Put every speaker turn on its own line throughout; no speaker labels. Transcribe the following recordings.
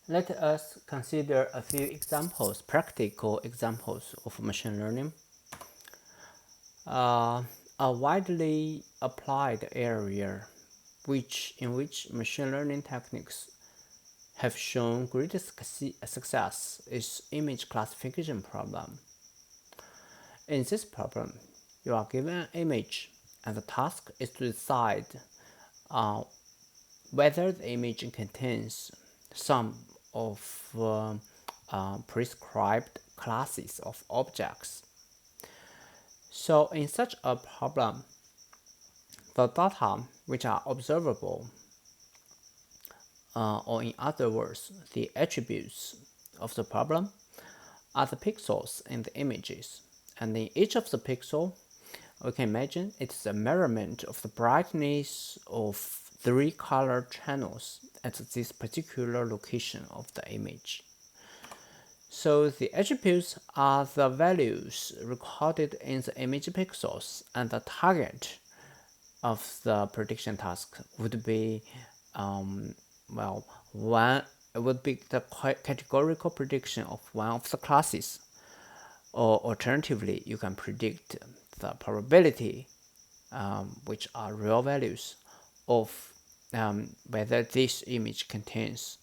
Let us consider a few examples, practical examples of machine learning. A widely applied area in which machine learning techniques have shown great success is image classification problem. In this problem, you are given an image and the task is to decide uh, whether the image contains some of prescribed classes of objects. So in such a problem, the data which are observable, or in other words, the attributes of the problem, are the pixels in the images. And in each of the pixel, we can imagine it's a measurement of the brightness of 3 color channels at this particular location of the image. So the attributes are the values recorded in the image pixels, and the target of the prediction task would be, one would be the categorical prediction of one of the classes, or alternatively, you can predict the probability, which are real values, of whether this image contains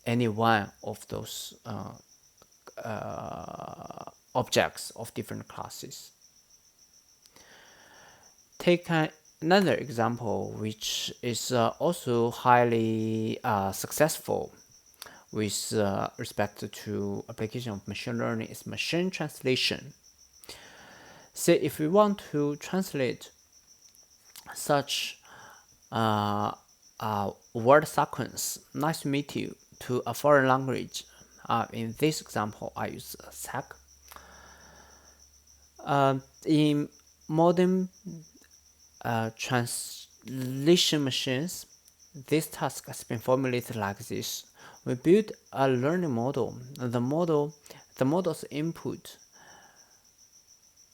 any one of those objects of different classes. Take another example, which is also highly successful with respect to application of machine learning, is machine translation. Say if we want to translate such word sequence, nice to meet you, to a foreign language. In this example, I use SAC. In modern translation machines, this task has been formulated like this. We build a learning model. The model's input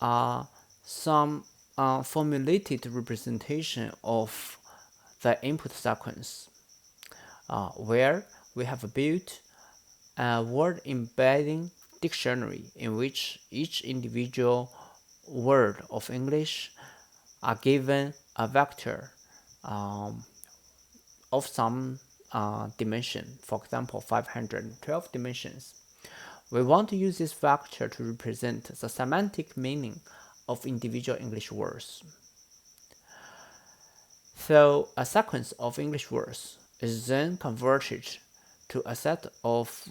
are some formulated representation of the input sequence, where we have built a word embedding dictionary in which each individual word of English are given a vector of some dimension, for example 512 dimensions. We want to use this vector to represent the semantic meaning of individual English words. So a sequence of English words is then converted to a set of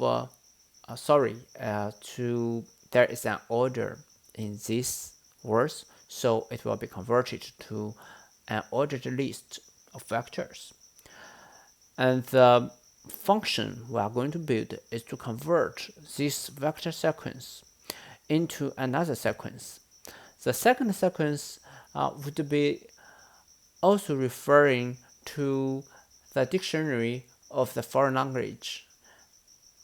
there is an order in these words, so it will be converted to an ordered list of vectors. And the function we are going to build is to convert this vector sequence into another sequence. The second sequence would be also referring to the dictionary of the foreign language,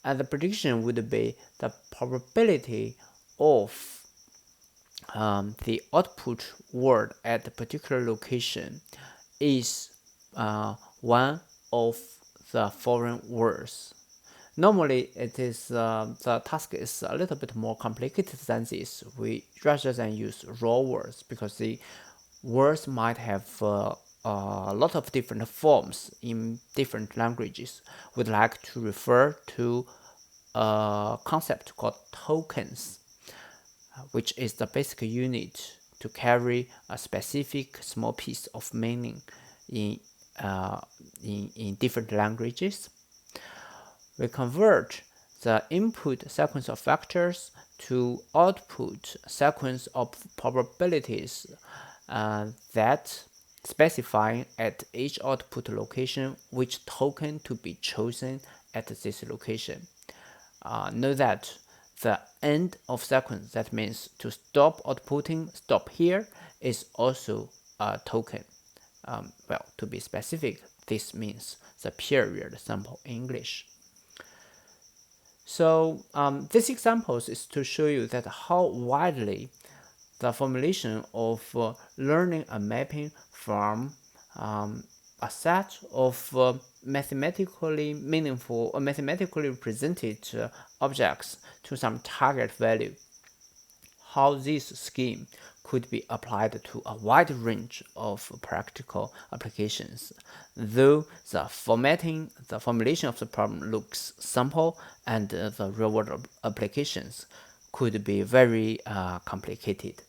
and the prediction would be the probability of the output word at a particular location is one of the foreign words. Normally, the task is a little bit more complicated than this. We rather than use raw words, because the words might have a lot of different forms in different languages. We'd like to refer to a concept called tokens, which is the basic unit to carry a specific small piece of meaning in different languages. We convert the input sequence of vectors to output sequence of probabilities that specify at each output location which token to be chosen at this location. Note that the end of sequence, that means to stop outputting, stop here, is also a token. To be specific, this means the period sample in English. So this example is to show you that how widely the formulation of learning a mapping from a set of mathematically meaningful or mathematically represented objects to some target value. How this scheme could be applied to a wide range of practical applications, though the formulation of the problem looks simple and the real-world applications could be very complicated.